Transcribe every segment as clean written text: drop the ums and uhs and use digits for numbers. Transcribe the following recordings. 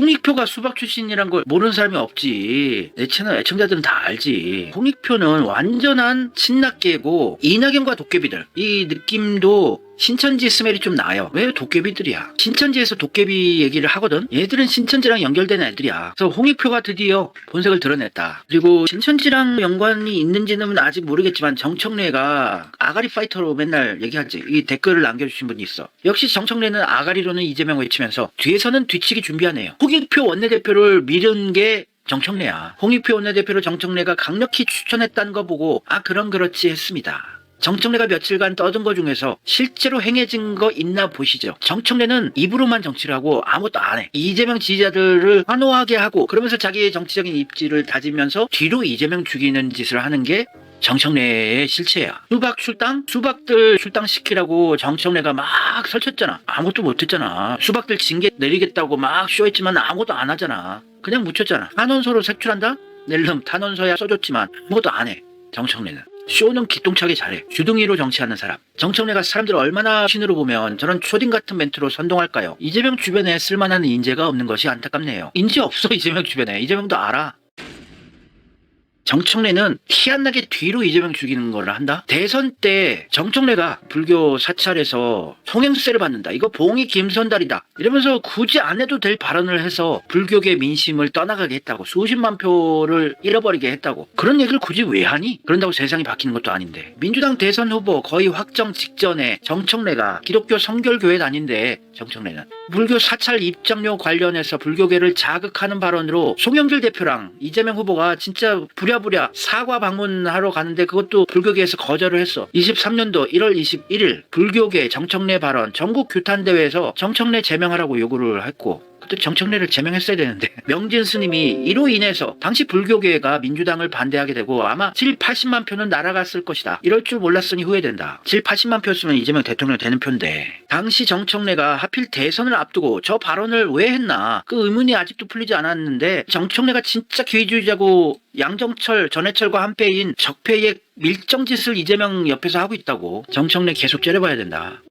홍익표가 수박 출신이란 걸 모르는 사람이 없지. 내 채널 애청자들은 다 알지. 홍익표는 완전한 친낙계고 이낙연과 도깨비들. 이 느낌도 신천지 스멜이 좀 나요. 왜 도깨비들이야? 신천지에서 도깨비 얘기를 하거든. 얘들은 신천지랑 연결된 애들이야. 그래서 홍익표가 드디어 본색을 드러냈다. 그리고 신천지랑 연관이 있는지는 아직 모르겠지만 정청래가 아가리 파이터로 맨날 얘기하지. 이 댓글을 남겨주신 분이 있어. 역시 정청래는 아가리로는 이재명 외치면서 뒤에서는 뒤치기 준비하네요. 홍익표 원내대표를 밀은 게 정청래야. 홍익표 원내대표를 정청래가 강력히 추천했다는 거 보고 그렇지 했습니다. 정청래가 며칠간 떠든 거 중에서 실제로 행해진 거 있나 보시죠. 정청래는 입으로만 정치를 하고 아무것도 안 해. 이재명 지지자들을 환호하게 하고 그러면서 자기의 정치적인 입지를 다지면서 뒤로 이재명 죽이는 짓을 하는 게 정청래의 실체야. 수박 출당? 수박들 출당시키라고 정청래가 막 설쳤잖아. 아무것도 못했잖아. 수박들 징계 내리겠다고 막 쇼했지만 아무것도 안 하잖아. 그냥 묻혔잖아. 탄원서로 색출한다? 낼름 탄원서야 써줬지만 아무것도 안 해. 정청래는. 쇼는 기똥차게 잘해. 주둥이로 정치하는 사람. 정청래가 사람들을 얼마나 신으로 보면 저런 초딩 같은 멘트로 선동할까요? 이재명 주변에 쓸만한 인재가 없는 것이 안타깝네요. 인재 없어 이재명 주변에. 이재명도 알아. 정청래는 티 안 나게 뒤로 이재명 죽이는 걸 한다? 대선 때 정청래가 불교 사찰에서 송행수세를 받는다. 이거 봉이 김선달이다. 이러면서 굳이 안 해도 될 발언을 해서 불교계 민심을 떠나가게 했다고. 수십만 표를 잃어버리게 했다고. 그런 얘기를 굳이 왜 하니? 그런다고 세상이 바뀌는 것도 아닌데. 민주당 대선 후보 거의 확정 직전에 정청래가 기독교 성결교회 다닌데 정청래는 불교 사찰 입장료 관련해서 불교계를 자극하는 발언으로 송영길 대표랑 이재명 후보가 진짜 부랴부랴 사과 방문하러 가는데 그것도 불교계에서 거절을 했어. 23년도 1월 21일 불교계 정청래 발언 전국 규탄대회에서 정청래 제명하라고 요구를 했고 그때 정청래를 제명했어야 되는데 명진 스님이 이로 인해서 당시 불교계가 민주당을 반대하게 되고 아마 7, 80만 표는 날아갔을 것이다. 이럴 줄 몰랐으니 후회된다. 7, 80만 표였으면 이재명 대통령 되는 표인데 당시 정청래가 하필 대선을 앞두고 저 발언을 왜 했나 그 의문이 아직도 풀리지 않았는데 정청래가 진짜 기회주의자고 양정철, 전해철과 한패인 적폐의 밀정짓을 이재명 옆에서 하고 있다고. 정청래 계속 째려봐야 된다.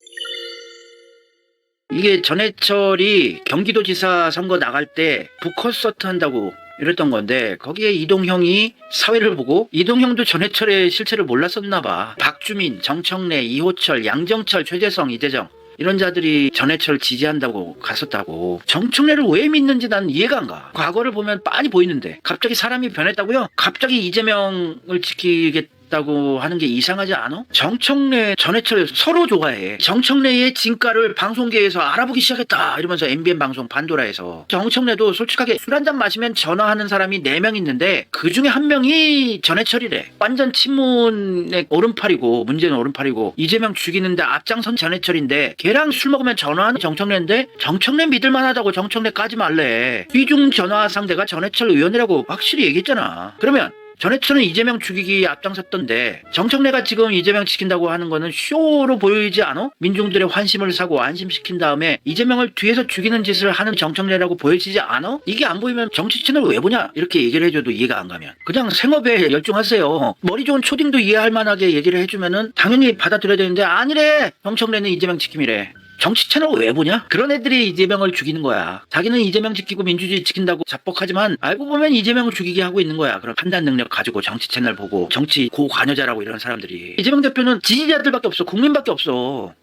이게 전해철이 경기도지사 선거 나갈 때 북콘서트 한다고 이랬던 건데 거기에 이동형이 사회를 보고 이동형도 전해철의 실체를 몰랐었나 봐. 박주민, 정청래, 이호철, 양정철, 최재성, 이대정 이런 자들이 전해철 지지한다고 갔었다고. 정청래를 왜 믿는지 난 이해가 안 가. 과거를 보면 빤히 보이는데 갑자기 사람이 변했다고요? 갑자기 이재명을 지키겠다고 하는 게 이상하지 않아? 정청래, 전해철 서로 좋아해. 정청래의 진가를 방송계에서 알아보기 시작했다 이러면서 MBN 방송 반도라에서. 정청래도 솔직하게 술 한잔 마시면 전화하는 사람이 4명 있는데 그 중에 한 명이 전해철이래. 완전 친문의 오른팔이고 문제는 오른팔이고 이재명 죽이는데 앞장선 전해철인데 걔랑 술 먹으면 전화하는 정청래인데 정청래 믿을만하다고 정청래 까지 말래. 귀중 전화 상대가 전해철 의원이라고 확실히 얘기했잖아. 그러면 전해철은 이재명 죽이기 앞장섰던데 정청래가 지금 이재명 지킨다고 하는 거는 쇼로 보이지 않아? 민중들의 환심을 사고 안심시킨 다음에 이재명을 뒤에서 죽이는 짓을 하는 정청래라고 보여지지 않아? 이게 안 보이면 정치 채널 왜 보냐? 이렇게 얘기를 해줘도 이해가 안 가면 그냥 생업에 열중하세요. 머리 좋은 초딩도 이해할 만하게 얘기를 해주면은 당연히 받아들여야 되는데 아니래. 정청래는 이재명 지킴이래. 정치 채널 왜 보냐? 그런 애들이 이재명을 죽이는 거야. 자기는 이재명 지키고 민주주의 지킨다고 자뻑하지만 알고 보면 이재명을 죽이게 하고 있는 거야. 그런 판단 능력 가지고 정치 채널 보고 정치 고관여자라고 이런 사람들이. 이재명 대표는 지지자들밖에 없어. 국민밖에 없어.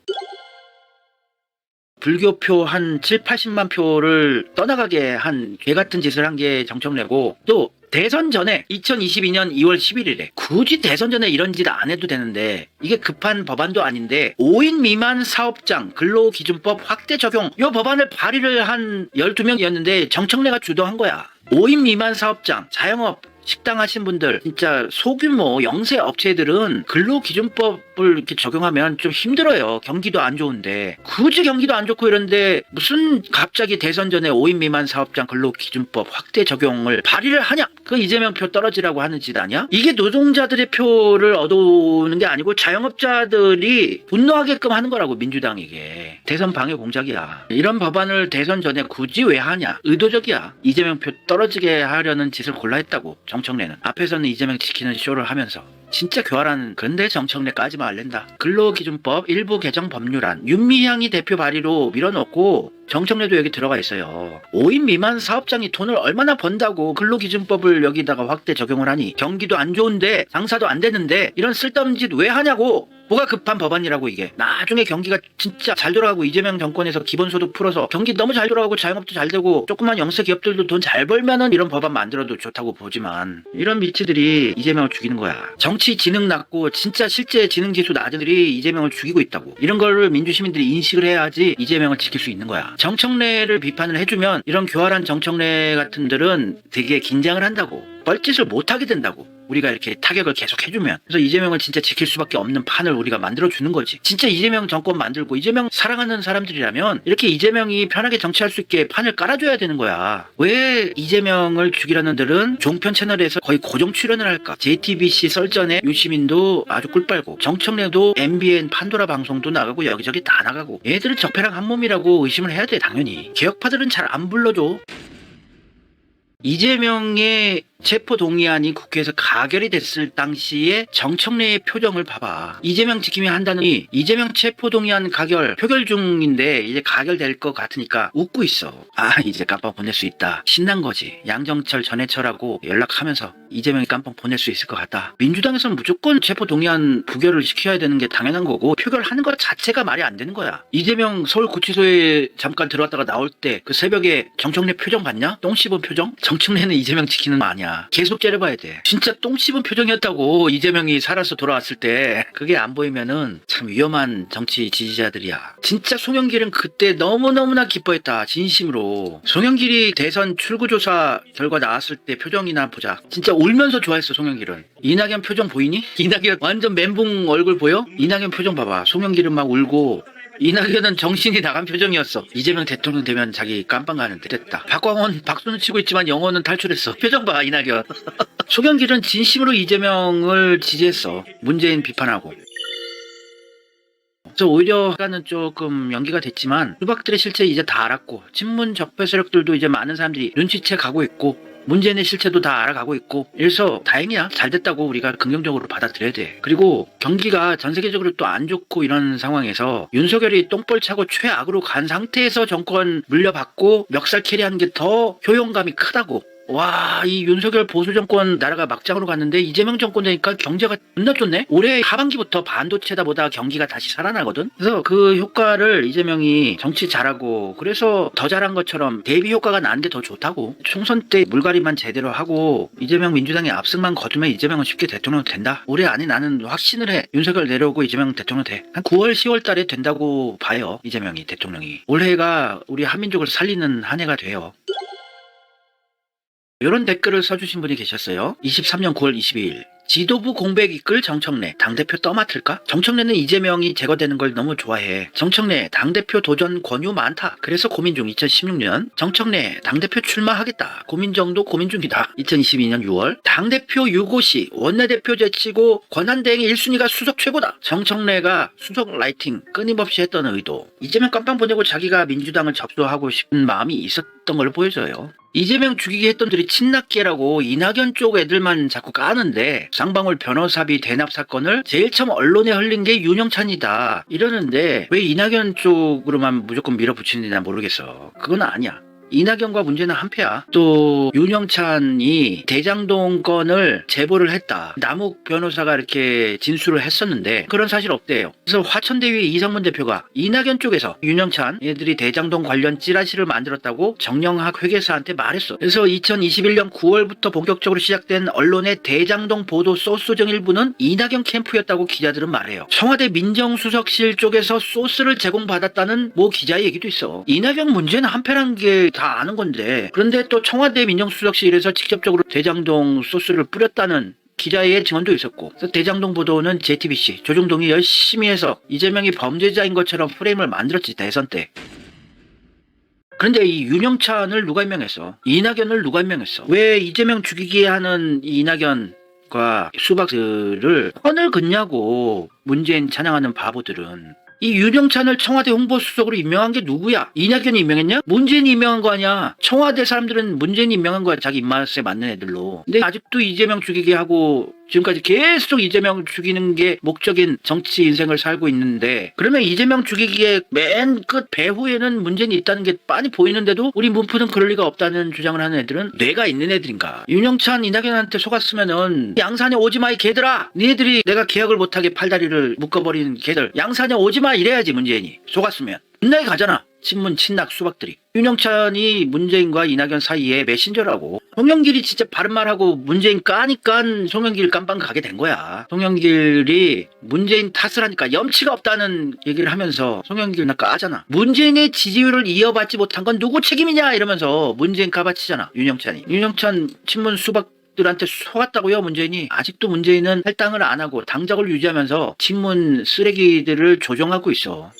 불교표 한 7, 80만 표를 떠나가게 한 개같은 짓을 한 게 정청래고 또 대선 전에 2022년 2월 11일에 굳이 대선 전에 이런 짓 안 해도 되는데 이게 급한 법안도 아닌데 5인 미만 사업장 근로기준법 확대 적용 이 법안을 발의를 한 12명이었는데 정청래가 주도한 거야. 5인 미만 사업장 자영업 식당 하신 분들 진짜 소규모 영세 업체들은 근로기준법을 이렇게 적용하면 좀 힘들어요. 경기도 안 좋은데 굳이 경기도 안 좋고 이런데 무슨 갑자기 대선 전에 5인 미만 사업장 근로기준법 확대 적용을 발의를 하냐? 그 이재명 표 떨어지라고 하는 짓 아니야? 이게 노동자들의 표를 얻어오는 게 아니고 자영업자들이 분노하게끔 하는 거라고. 민주당에게 대선 방해 공작이야. 이런 법안을 대선 전에 굳이 왜 하냐? 의도적이야. 이재명 표 떨어지게 하려는 짓을 골라 했다고. 정청래는. 앞에서는 이재명 지키는 쇼를 하면서 진짜 교활한. 그런데 정청래 까지 말랜다. 근로기준법 일부 개정 법률안 윤미향이 대표 발의로 밀어넣고 정청래도 여기 들어가 있어요. 5인 미만 사업장이 돈을 얼마나 번다고 근로기준법을 여기다가 확대 적용을 하니. 경기도 안 좋은데 장사도 안 되는데 이런 쓸데없는 짓 왜 하냐고. 뭐가 급한 법안이라고 이게. 나중에 경기가 진짜 잘 돌아가고 이재명 정권에서 기본소득 풀어서 경기 너무 잘 돌아가고 자영업도 잘 되고 조그만 영세 기업들도 돈 잘 벌면은 이런 법안 만들어도 좋다고 보지만 이런 밀치들이 이재명을 죽이는 거야. 정치 지능 낮고 진짜 실제 지능지수 낮은 애들이 이재명을 죽이고 있다고. 이런 거를 민주시민들이 인식을 해야지 이재명을 지킬 수 있는 거야. 정청래를 비판을 해주면 이런 교활한 정청래 같은들은 되게 긴장을 한다고. 뻘짓을 못하게 된다고. 우리가 이렇게 타격을 계속 해주면. 그래서 이재명을 진짜 지킬 수밖에 없는 판을 우리가 만들어주는 거지. 진짜 이재명 정권 만들고 이재명 사랑하는 사람들이라면 이렇게 이재명이 편하게 정치할 수 있게 판을 깔아줘야 되는 거야. 왜 이재명을 죽이려는 들은 종편 채널에서 거의 고정 출연을 할까. JTBC 썰전에 유시민도 아주 꿀빨고 정청래도 MBN 판도라 방송도 나가고 여기저기 다 나가고. 얘들은 적폐랑 한 몸이라고 의심을 해야 돼. 당연히. 개혁파들은 잘 안 불러줘. 이재명의 체포동의안이 국회에서 가결이 됐을 당시에 정청래의 표정을 봐봐. 이재명 지킴이 한다느니 이재명 체포동의안 가결 표결 중인데 이제 가결될 것 같으니까 웃고 있어. 아, 이제 깜빵 보낼 수 있다. 신난 거지. 양정철 전해철하고 연락하면서 이재명이 깜빵 보낼 수 있을 것 같다. 민주당에서는 무조건 체포동의안 부결을 시켜야 되는 게 당연한 거고 표결하는 것 자체가 말이 안 되는 거야. 이재명 서울구치소에 잠깐 들어왔다가 나올 때 그 새벽에 정청래 표정 봤냐? 똥 씹은 표정? 정청래는 이재명 지키는 거 아니야. 계속 째려봐야 돼. 진짜 똥 씹은 표정이었다고. 이재명이 살아서 돌아왔을 때. 그게 안 보이면은 참 위험한 정치 지지자들이야. 진짜 송영길은 그때 너무너무나 기뻐했다. 진심으로. 송영길이 대선 출구조사 결과 나왔을 때 표정이나 보자. 진짜 울면서 좋아했어. 송영길은. 이낙연 표정 보이니? 이낙연 완전 멘붕 얼굴 보여? 이낙연 표정 봐봐. 송영길은 막 울고 이낙연은 정신이 나간 표정이었어. 이재명 대통령 되면 자기 깜빵 가는데 됐다. 박광원 박수는 치고 있지만 영어는 탈출했어. 표정 봐. 이낙연. 송영길은 진심으로 이재명을 지지했어. 문재인 비판하고. 그래서 오히려 약간은 조금 연기가 됐지만 수박들의 실체 이제 다 알았고 친문 적폐 세력들도 이제 많은 사람들이 눈치채 가고 있고 문재인의 실체도 다 알아가고 있고. 그래서 다행이야. 잘 됐다고 우리가 긍정적으로 받아들여야 돼. 그리고 경기가 전 세계적으로 또 안 좋고 이런 상황에서 윤석열이 똥벌 차고 최악으로 간 상태에서 정권 물려받고 멱살 캐리하는 게 더 효용감이 크다고. 와, 이 윤석열 보수 정권 나라가 막장으로 갔는데 이재명 정권 되니까 경제가 존나 좋네. 올해 하반기부터 반도체다 보다 경기가 다시 살아나거든. 그래서 그 효과를 이재명이 정치 잘하고 그래서 더 잘한 것처럼 대비 효과가 나는 게 더 좋다고. 총선 때 물갈이만 제대로 하고 이재명 민주당이 압승만 거두면 이재명은 쉽게 대통령 된다. 올해 안에 나는 확신을 해. 윤석열 내려오고 이재명 대통령 돼. 한 9월 10월 달에 된다고 봐요. 이재명이 대통령이. 올해가 우리 한민족을 살리는 한 해가 돼요. 이런 댓글을 써주신 분이 계셨어요. 23년 9월 22일. 지도부 공백 이끌 정청래 당대표 떠맡을까? 정청래는 이재명이 제거되는 걸 너무 좋아해. 정청래 당대표 도전 권유 많다. 그래서 고민 중. 2016년 정청래 당대표 출마하겠다. 고민 정도 고민 중이다. 2022년 6월 당대표 유고시 원내대표 제치고 권한대행의 1순위가 수석 최고다. 정청래가 수석 라이팅 끊임없이 했던 의도. 이재명 깜빵 보내고 자기가 민주당을 접수하고 싶은 마음이 있었던 걸 보여줘요. 이재명 죽이게 했던 들이 친낙계라고 이낙연 쪽 애들만 자꾸 까는데 쌍방울 변호사비 대납 사건을 제일 처음 언론에 흘린 게 윤영찬이다 이러는데 왜 이낙연 쪽으로만 무조건 밀어붙이는지 난 모르겠어. 그건 아니야. 이낙연과 문제는 한패야. 또 윤영찬이 대장동 건을 제보를 했다. 남욱 변호사가 이렇게 진술을 했었는데 그런 사실 없대요. 그래서 화천대유의 이성문 대표가 이낙연 쪽에서 윤영찬 얘들이 대장동 관련 찌라시를 만들었다고 정영학 회계사한테 말했어. 그래서 2021년 9월부터 본격적으로 시작된 언론의 대장동 보도 소스 중 일부는 이낙연 캠프였다고 기자들은 말해요. 청와대 민정수석실 쪽에서 소스를 제공받았다는 모 기자의 얘기도 있어. 이낙연 문제는 한패란 게 다 아는 건데 그런데 또 청와대 민정수석실에서 직접적으로 대장동 소스를 뿌렸다는 기자의 증언도 있었고. 그래서 대장동 보도는 JTBC 조중동이 열심히 해서 이재명이 범죄자인 것처럼 프레임을 만들었지 대선 때. 그런데 이 윤영찬을 누가 임명했어? 이낙연을 누가 임명했어? 왜 이재명 죽이게 하는 이낙연과 수박들을 선을 긋냐고. 문재인 찬양하는 바보들은. 이 윤영찬을 청와대 홍보수석으로 임명한 게 누구야? 이낙연이 임명했냐? 문재인이 임명한 거 아니야. 청와대 사람들은 문재인이 임명한 거야. 자기 입맛에 맞는 애들로. 근데 아직도 이재명 죽이게 하고 지금까지 계속 이재명 죽이는 게 목적인 정치 인생을 살고 있는데, 그러면 이재명 죽이기에 맨 끝 배후에는 문재인이 있다는 게 빤히 보이는데도 우리 문프는 그럴 리가 없다는 주장을 하는 애들은 뇌가 있는 애들인가? 윤영찬, 이낙연한테 속았으면은 양산에 오지마 이 개들아, 니네들이 내가 계약을 못하게 팔다리를 묶어버리는 개들, 양산에 오지마 이래야지. 문재인이 속았으면 맨날 가잖아. 친문 친낙 수박들이. 윤영찬이 문재인과 이낙연 사이에 메신저라고. 송영길이 진짜 바른말하고 문재인 까니까 송영길 깜빵 가게 된 거야. 송영길이 문재인 탓을 하니까 염치가 없다는 얘기를 하면서 송영길 나 까잖아. 문재인의 지지율을 이어받지 못한 건 누구 책임이냐 이러면서 문재인 까바치잖아. 윤영찬 친문 수박 들한테 속았다고요. 문재인이. 아직도 문재인은 할당을 안 하고 당적을 유지하면서 친문 쓰레기들을 조종하고 있어.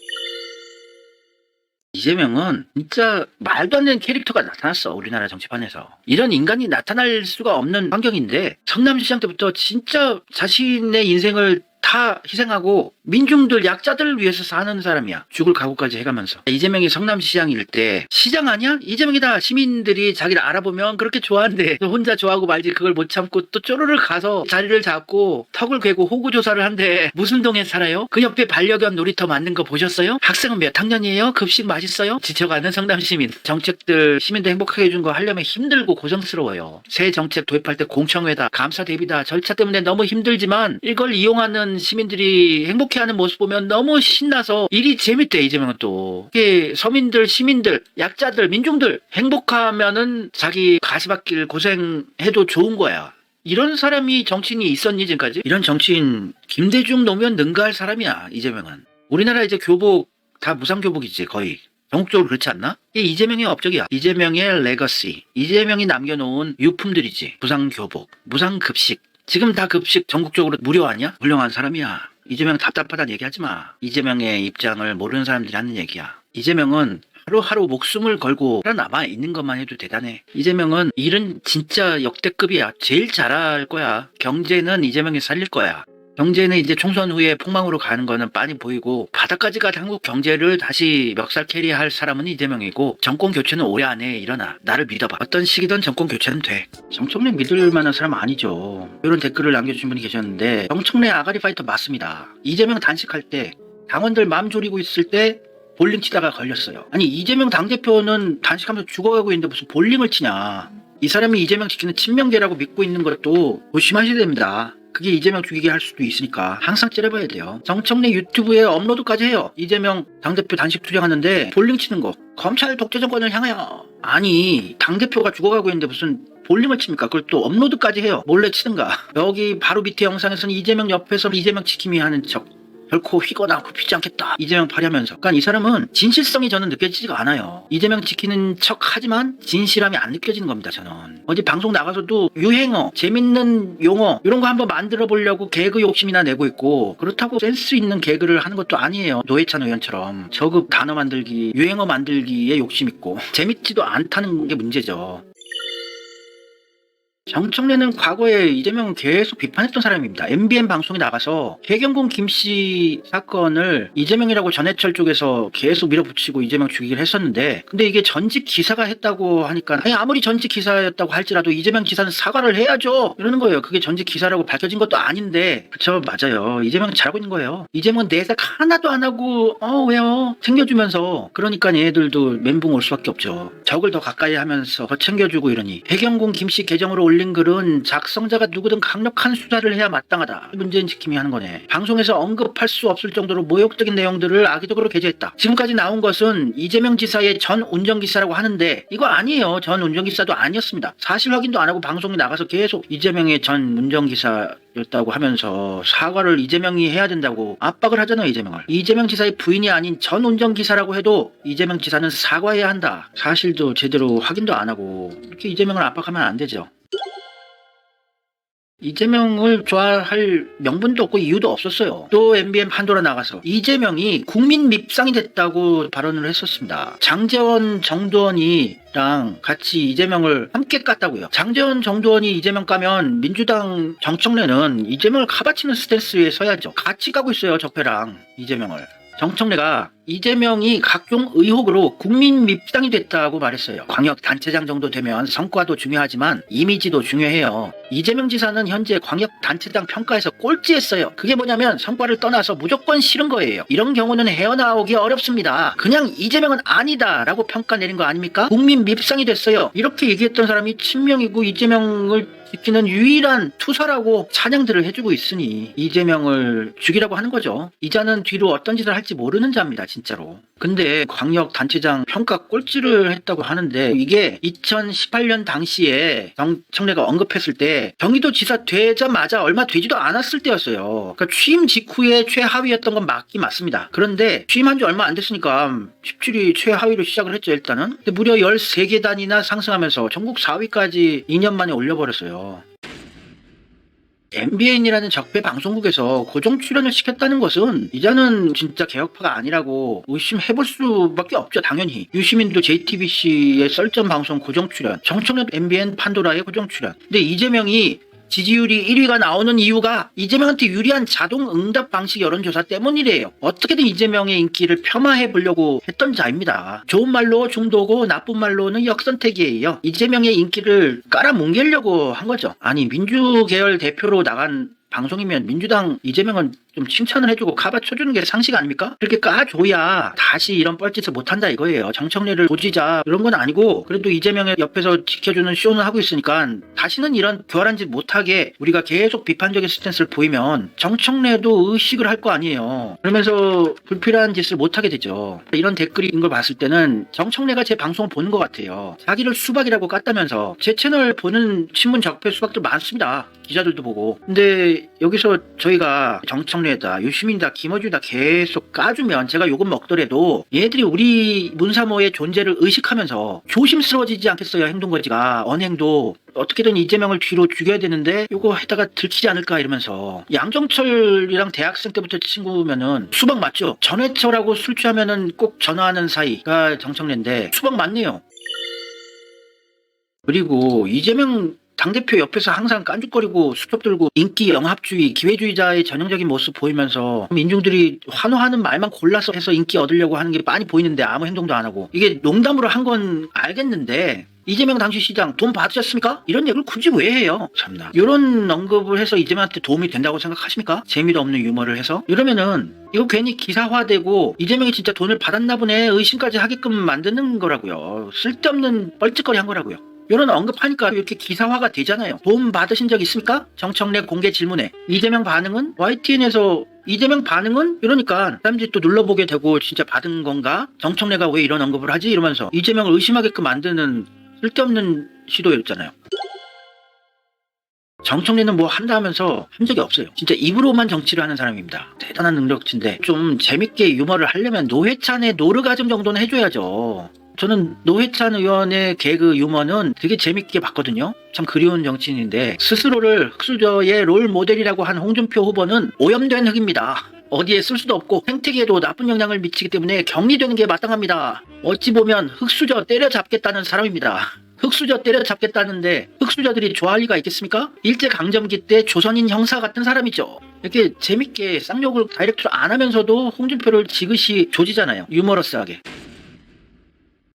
이재명은 진짜 말도 안 되는 캐릭터가 나타났어. 우리나라 정치판에서. 이런 인간이 나타날 수가 없는 환경인데, 성남시장 때부터 진짜 자신의 인생을 다 희생하고 민중들, 약자들을 위해서 사는 사람이야. 죽을 각오까지 해가면서. 이재명이 성남시장일 때 시장 아니야? 이재명이다. 시민들이 자기를 알아보면 그렇게 좋아한대. 혼자 좋아하고 말지 그걸 못 참고 또 쪼르르 가서 자리를 잡고 턱을 괴고 호구조사를 한대. 무슨 동에 살아요? 그 옆에 반려견 놀이터 만든 거 보셨어요? 학생은 몇 학년이에요? 급식 맛있어요? 지쳐가는 성남시민. 정책들 시민들 행복하게 해준 거 하려면 힘들고 고생스러워요. 새 정책 도입할 때 공청회다, 감사 대비다, 절차 때문에 너무 힘들지만 이걸 이용하는 시민들이 행복해하는 모습 보면 너무 신나서 일이 재밌대. 이재명은 또 이게 서민들, 시민들, 약자들, 민중들 행복하면은 자기 가시밭길 고생해도 좋은 거야. 이런 사람이 정치인이 있었니 지금까지? 이런 정치인 김대중 노무현 능가할 사람이야. 이재명은. 우리나라 이제 교복 다 무상교복이지 거의. 전국적으로 그렇지 않나? 이게 이재명의 업적이야. 이재명의 레거시. 이재명이 남겨놓은 유품들이지. 무상교복, 무상급식. 지금 다 급식 전국적으로 무료 아니야? 훌륭한 사람이야. 이재명 답답하다는 얘기하지 마. 이재명의 입장을 모르는 사람들이 하는 얘기야. 이재명은 하루하루 목숨을 걸고 살아남아 있는 것만 해도 대단해. 이재명은 일은 진짜 역대급이야. 제일 잘할 거야. 경제는 이재명이 살릴 거야. 경제는 이제 총선 후에 폭망으로 가는 거는 빤히 보이고, 바닥까지 간 한국 경제를 다시 멱살 캐리할 사람은 이재명이고, 정권 교체는 올해 안에 일어나. 나를 믿어봐. 어떤 시기든 정권 교체는 돼. 정청래 믿을 만한 사람 아니죠. 이런 댓글을 남겨주신 분이 계셨는데, 정청래 아가리 파이터 맞습니다. 이재명 단식할 때 당원들 마음 졸이고 있을 때 볼링 치다가 걸렸어요. 아니 이재명 당대표는 단식하면서 죽어가고 있는데 무슨 볼링을 치냐. 이 사람이 이재명 지키는 친명계라고 믿고 있는 것도 조심하셔야 됩니다. 그게 이재명 죽이게 할 수도 있으니까 항상 째려봐야 돼요. 정청래 유튜브에 업로드까지 해요. 이재명 당대표 단식 투쟁하는데 볼링 치는 거. 검찰 독재 정권을 향하여. 아니 당대표가 죽어가고 있는데 무슨 볼링을 칩니까? 그걸 또 업로드까지 해요. 몰래 치든가. 여기 바로 밑에 영상에서는 이재명 옆에서 이재명 지킴이 하는 척. 결코 휘거나 굽히지 않겠다. 이재명 발휘하면서. 그러니까 이 사람은 진실성이 저는 느껴지지가 않아요. 이재명 지키는 척 하지만 진실함이 안 느껴지는 겁니다. 저는. 어제 방송 나가서도 유행어, 재밌는 용어 이런 거 한번 만들어 보려고 개그 욕심이나 내고 있고, 그렇다고 센스 있는 개그를 하는 것도 아니에요. 노회찬 의원처럼 저급 단어 만들기, 유행어 만들기에 욕심 있고 재밌지도 않다는 게 문제죠. 정청래는 과거에 이재명은 계속 비판했던 사람입니다. MBN 방송에 나가서 해경군 김씨 사건을 이재명이라고 전해철 쪽에서 계속 밀어붙이고 이재명 죽이기를 했었는데, 근데 이게 전직 기사가 했다고 하니까, 아니 아무리 전직 기사였다고 할지라도 이재명 기사는 사과를 해야죠 이러는 거예요. 그게 전직 기사라고 밝혀진 것도 아닌데. 그쵸, 맞아요. 이재명 잘하고 있는 거예요. 이재명은 내색 하나도 안 하고 왜요? 챙겨주면서. 그러니까 얘들도 멘붕 올 수밖에 없죠. 적을 더 가까이 하면서 더 챙겨주고 이러니. 해경군 김씨 계정으로 올린 글은 작성자가 누구든 강력한 수사를 해야 마땅하다. 문재인 지킴이 하는 거네. 방송에서 언급할 수 없을 정도로 모욕적인 내용들을 악의적으로 게재했다. 지금까지 나온 것은 이재명 지사의 전 운전기사라고 하는데 이거 아니에요. 전 운전기사도 아니었습니다. 사실 확인도 안 하고 방송에 나가서 계속 이재명의 전 운전기사였다고 하면서 사과를 이재명이 해야 된다고 압박을 하잖아요. 이재명을. 이재명 지사의 부인이 아닌 전 운전기사라고 해도 이재명 지사는 사과해야 한다. 사실도 제대로 확인도 안 하고 이렇게 이재명을 압박하면 안 되죠. 이재명을 좋아할 명분도 없고 이유도 없었어요. 또 MBN 판도라 나가서 이재명이 국민 밉상이 됐다고 발언을 했었습니다. 장제원, 정두원이랑 같이 이재명을 함께 깠다고요. 장제원, 정두원이 이재명 까면 민주당 정청래는 이재명을 카바치는 스탠스에 서야죠. 같이 까고 있어요. 적폐랑 이재명을. 정청래가 이재명이 각종 의혹으로 국민 밉상이 됐다고 말했어요. 광역단체장 정도 되면 성과도 중요하지만 이미지도 중요해요. 이재명 지사는 현재 광역단체장 평가에서 꼴찌했어요. 그게 뭐냐면 성과를 떠나서 무조건 싫은 거예요. 이런 경우는 헤어나오기 어렵습니다. 그냥 이재명은 아니다 라고 평가 내린 거 아닙니까? 국민 밉상이 됐어요. 이렇게 얘기했던 사람이 친명이고 이재명을 지키는 유일한 투사라고 찬양들을 해주고 있으니 이재명을 죽이라고 하는 거죠. 이 자는 뒤로 어떤 짓을 할지 모르는 자입니다. 진짜로. 근데 광역단체장 평가 꼴찌를 했다고 하는데 이게 2018년 당시에 정청래가 언급했을 때 경기도지사 되자마자 얼마 되지도 않았을 때였어요. 그러니까 취임 직후에 최하위였던 건 맞긴 맞습니다. 그런데 취임한 지 얼마 안 됐으니까 십줄이 최하위로 시작을 했죠. 일단은. 근데 무려 13계단이나 상승하면서 전국 4위까지 2년 만에 올려버렸어요. MBN이라는 적폐 방송국에서 고정 출연을 시켰다는 것은 이자는 진짜 개혁파가 아니라고 의심해볼 수밖에 없죠. 당연히 유시민도 JTBC의 썰전 방송 고정 출연, 정청래 MBN 판도라의 고정 출연. 근데 이재명이 지지율이 1위가 나오는 이유가 이재명한테 유리한 자동 응답 방식 여론조사 때문이래요. 어떻게든 이재명의 인기를 폄하해 보려고 했던 자입니다. 좋은 말로 중도고 나쁜 말로는 역선택이에요. 이재명의 인기를 깔아뭉개려고 한 거죠. 아니 민주계열 대표로 나간 방송이면 민주당 이재명은 좀 칭찬을 해주고 카바쳐주는 게 상식 아닙니까? 그렇게 까줘야 다시 이런 뻘짓을 못한다 이거예요. 정청래를 조지자 이런 건 아니고 그래도 이재명의 옆에서 지켜주는 쇼는 하고 있으니까 다시는 이런 교활한 짓 못하게 우리가 계속 비판적인 스탠스를 보이면 정청래도 의식을 할 거 아니에요. 그러면서 불필요한 짓을 못하게 되죠. 이런 댓글인 걸 봤을 때는 정청래가 제 방송을 보는 것 같아요. 자기를 수박이라고 깠다면서 제 채널 보는 신문 적폐 수박들 많습니다. 기자들도 보고. 근데 여기서 저희가 정청래다, 유시민이다, 김어준이다 계속 까주면 제가 욕은 먹더라도 얘들이 우리 문사모의 존재를 의식하면서 조심스러워지지 않겠어요. 행동거지가. 언행도 어떻게든 이재명을 뒤로 죽여야 되는데 요거 했다가 들키지 않을까 이러면서. 양정철이랑 대학생 때부터 친구면은 수박 맞죠? 전해철하고 술 취하면은 꼭 전화하는 사이가 정청래인데 수박 맞네요. 그리고 이재명 당대표 옆에서 항상 깐죽거리고 수첩 들고 인기 영합주의, 기회주의자의 전형적인 모습 보이면서 민중들이 환호하는 말만 골라서 해서 인기 얻으려고 하는 게 많이 보이는데 아무 행동도 안 하고. 이게 농담으로 한 건 알겠는데 이재명 당시 시장 돈 받으셨습니까? 이런 얘기를 굳이 왜 해요? 참나. 이런 언급을 해서 이재명한테 도움이 된다고 생각하십니까? 재미도 없는 유머를 해서? 이러면은 이거 괜히 기사화되고 이재명이 진짜 돈을 받았나 보네 의심까지 하게끔 만드는 거라고요. 쓸데없는 뻘짓거리 한 거라고요. 이런 언급하니까 이렇게 기사화가 되잖아요. 도움 받으신 적 있습니까? 정청래 공개 질문에 이재명 반응은? YTN에서 이재명 반응은? 이러니까 사람들이 또 눌러보게 되고 진짜 받은 건가? 정청래가 왜 이런 언급을 하지? 이러면서 이재명을 의심하게끔 만드는 쓸데없는 시도였잖아요. 정청래는 뭐 한다 하면서 한 적이 없어요. 진짜 입으로만 정치를 하는 사람입니다. 대단한 능력치인데 좀 재밌게 유머를 하려면 노회찬의 노르가즘 정도는 해줘야죠. 저는 노회찬 의원의 개그 유머는 되게 재밌게 봤거든요. 참 그리운 정치인인데 스스로를 흑수저의 롤 모델이라고 한 홍준표 후보는 오염된 흑입니다. 어디에 쓸 수도 없고 생태계에도 나쁜 영향을 미치기 때문에 격리되는 게 마땅합니다. 어찌 보면 흑수저 때려잡겠다는 사람입니다. 흑수저 때려잡겠다는데 흑수저들이 좋아할 리가 있겠습니까? 일제강점기 때 조선인 형사 같은 사람이죠. 이렇게 재밌게 쌍욕을 다이렉트로 안 하면서도 홍준표를 지그시 조지잖아요. 유머러스하게.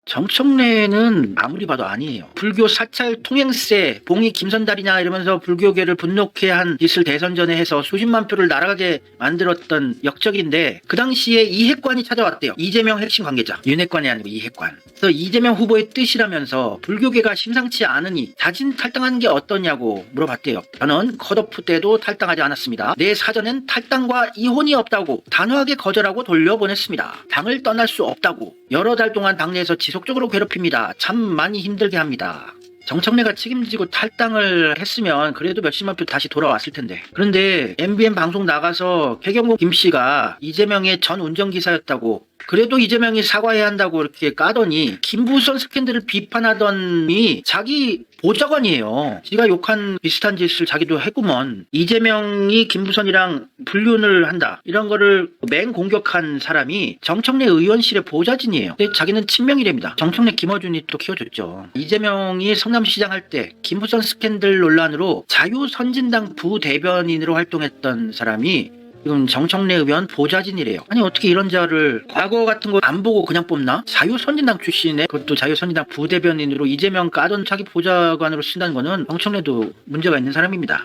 정청래는 아무리 봐도 아니에요. 불교 사찰 통행세, 봉이 김선달이냐 이러면서 불교계를 분노케 한 짓을 대선 전에 해서 수십만 표를 날아가게 만들었던 역적인데 그 당시에 이핵관이 찾아왔대요. 이재명 핵심 관계자. 윤핵관이 아니고 이핵관. 그래서 이재명 후보의 뜻이라면서 불교계가 심상치 않으니 자진 탈당하는 게 어떠냐고 물어봤대요. 저는 컷오프 때도 탈당하지 않았습니다. 내 사전엔 탈당과 이혼이 없다고 단호하게 거절하고 돌려보냈습니다. 당을 떠날 수 없다고. 여러 달 동안 당내에서 지속적으로 괴롭힙니다. 참 많이 힘들게 합니다. 정청래가 책임지고 탈당을 했으면 그래도 몇십만 표 다시 돌아왔을 텐데. 그런데 MBN 방송 나가서 최경호 김씨가 이재명의 전 운전기사였다고, 그래도 이재명이 사과해야 한다고 이렇게 까더니 김부선 스캔들을 비판하더니 자기 보좌관이에요. 지가 욕한 비슷한 짓을 자기도 했구먼. 이재명이 김부선이랑 불륜을 한다 이런 거를 맹공격한 사람이 정청래 의원실의 보좌진이에요. 근데 자기는 친명이랍니다. 정청래 김어준이 또 키워줬죠. 이재명이 성남시장 할 때 김부선 스캔들 논란으로 자유선진당 부대변인으로 활동했던 사람이 지금 정청래 의원 보좌진이래요. 아니 어떻게 이런 자를 과거 같은 거 안 보고 그냥 뽑나? 자유선진당 출신에 그것도 자유선진당 부대변인으로 이재명 까던 자기 보좌관으로 쓴다는 거는 정청래도 문제가 있는 사람입니다.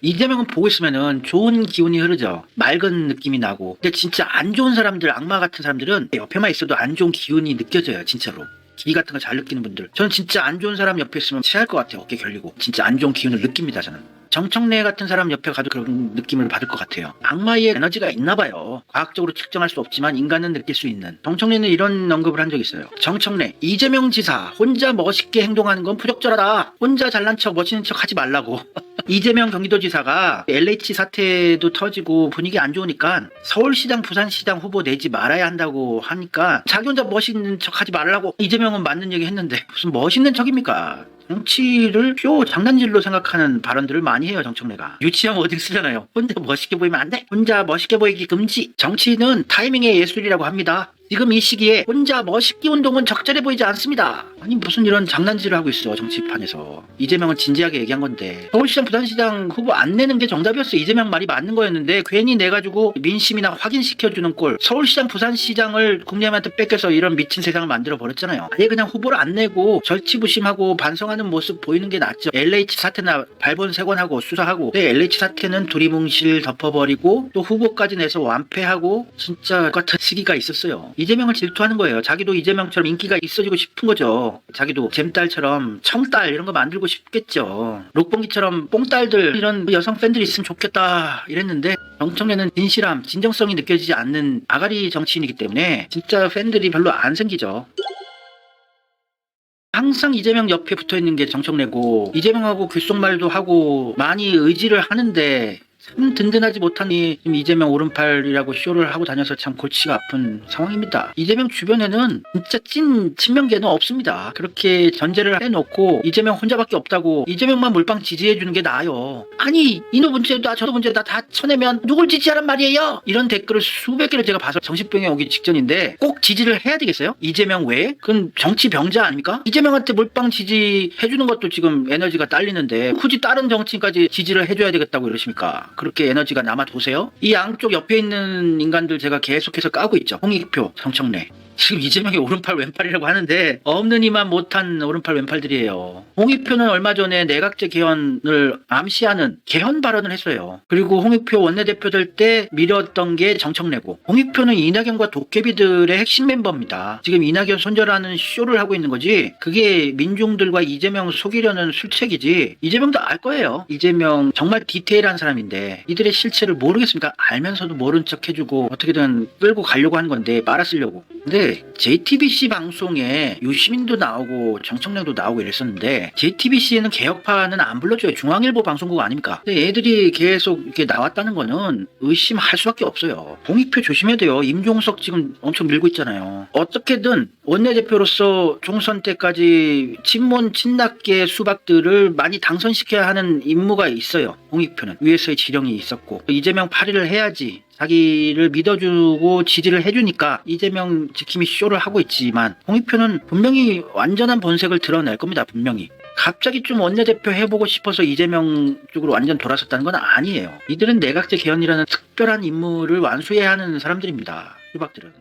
이재명은 보고 있으면은 좋은 기운이 흐르죠. 맑은 느낌이 나고. 근데 진짜 안 좋은 사람들, 악마 같은 사람들은 옆에만 있어도 안 좋은 기운이 느껴져요. 진짜로. 기 같은 거 잘 느끼는 분들. 저는 진짜 안 좋은 사람 옆에 있으면 체할 것 같아요. 어깨 결리고. 진짜 안 좋은 기운을 느낍니다. 저는. 정청래 같은 사람 옆에 가도 그런 느낌을 받을 것 같아요. 악마의 에너지가 있나 봐요. 과학적으로 측정할 수 없지만 인간은 느낄 수 있는. 정청래는 이런 언급을 한 적이 있어요. 정청래, 이재명 지사 혼자 멋있게 행동하는 건 부적절하다. 혼자 잘난 척 멋있는 척 하지 말라고. 이재명 경기도지사가 LH 사태도 터지고 분위기 안 좋으니까 서울시장 부산시장 후보 내지 말아야 한다고 하니까 자기 혼자 멋있는 척 하지 말라고. 이재명은 맞는 얘기 했는데 무슨 멋있는 척입니까? 정치를 표 장난질로 생각하는 발언들을 많이 해요. 정청래가. 유치형 어디 쓰잖아요. 혼자 멋있게 보이면 안 돼. 혼자 멋있게 보이기 금지. 정치는 타이밍의 예술이라고 합니다. 지금 이 시기에 혼자 멋있게 운동은 적절해 보이지 않습니다. 아니 무슨 이런 장난질을 하고 있어. 정치판에서. 이재명은 진지하게 얘기한 건데 서울시장 부산시장 후보 안 내는 게 정답이었어. 이재명 말이 맞는 거였는데 괜히 내가지고 민심이나 확인시켜주는 꼴. 서울시장 부산시장을 국민한테 뺏겨서 이런 미친 세상을 만들어 버렸잖아요. 아예 그냥 후보를 안 내고 절치부심하고 반성하는 모습 보이는 게 낫죠. LH 사태나 발본색원하고 수사하고. 근데 LH 사태는 두리뭉실 덮어버리고 또 후보까지 내서 완패하고 진짜 같은 시기가 있었어요. 이재명을 질투하는 거예요. 자기도 이재명처럼 인기가 있어지고 싶은 거죠. 자기도 잼딸처럼 청딸 이런 거 만들고 싶겠죠. 록봉기처럼 뽕딸들 이런 여성 팬들이 있으면 좋겠다 이랬는데 정청래는 진실함, 진정성이 느껴지지 않는 아가리 정치인이기 때문에 진짜 팬들이 별로 안 생기죠. 항상 이재명 옆에 붙어있는 게 정청래고 이재명하고 귓속말도 하고 많이 의지를 하는데 참 든든하지 못하니 지금 이재명 오른팔이라고 쇼를 하고 다녀서 참 골치가 아픈 상황입니다. 이재명 주변에는 진짜 찐 친명계는 없습니다. 그렇게 전제를 해놓고 이재명 혼자밖에 없다고 이재명만 몰빵 지지해주는 게 나아요. 아니 이노 문제다 저도 문제다 다 쳐내면 누굴 지지하란 말이에요? 이런 댓글을 수백 개를 제가 봐서 정신병에 오기 직전인데 꼭 지지를 해야 되겠어요? 이재명 외에? 그건 정치병자 아닙니까? 이재명한테 몰빵 지지해주는 것도 지금 에너지가 딸리는데 굳이 다른 정치인까지 지지를 해줘야 되겠다고 이러십니까? 그렇게 에너지가 남아도세요? 이 양쪽 옆에 있는 인간들 제가 계속해서 까고 있죠. 홍익표, 정청래. 지금 이재명이 오른팔 왼팔이라고 하는데 없는 이만 못한 오른팔 왼팔들이에요. 홍익표는 얼마 전에 내각제 개헌을 암시하는 개헌 발언을 했어요. 그리고 홍익표 원내대표될 때 밀었던 게 정청래고 홍익표는 이낙연과 도깨비들의 핵심 멤버입니다. 지금 이낙연 손절하는 쇼를 하고 있는 거지 그게 민중들과 이재명 속이려는 술책이지 이재명도 알 거예요. 이재명 정말 디테일한 사람인데 이들의 실체를 모르겠습니까? 알면서도 모른 척 해주고 어떻게든 끌고 가려고 하는 건데 빨아쓰려고. 근데 JTBC 방송에 유시민도 나오고 정청래도 나오고 이랬었는데 JTBC에는 개혁파는 안 불러줘요. 중앙일보 방송국 아닙니까? 근데 애들이 계속 이렇게 나왔다는 거는 의심할 수밖에 없어요. 홍익표 조심해야 돼요. 임종석 지금 엄청 밀고 있잖아요. 어떻게든 원내대표로서 총선 때까지 친문 친낙계 수박들을 많이 당선시켜야 하는 임무가 있어요. 홍익표는 위에서의 지령이 있었고 이재명 파리를 해야지 자기를 믿어주고 지지를 해주니까 이재명 지킴이 쇼를 하고 있지만 홍익표는 분명히 완전한 본색을 드러낼 겁니다. 분명히. 갑자기 좀 원내대표 해보고 싶어서 이재명 쪽으로 완전 돌아섰다는 건 아니에요. 이들은 내각제 개헌이라는 특별한 임무를 완수해야 하는 사람들입니다. 수박들은.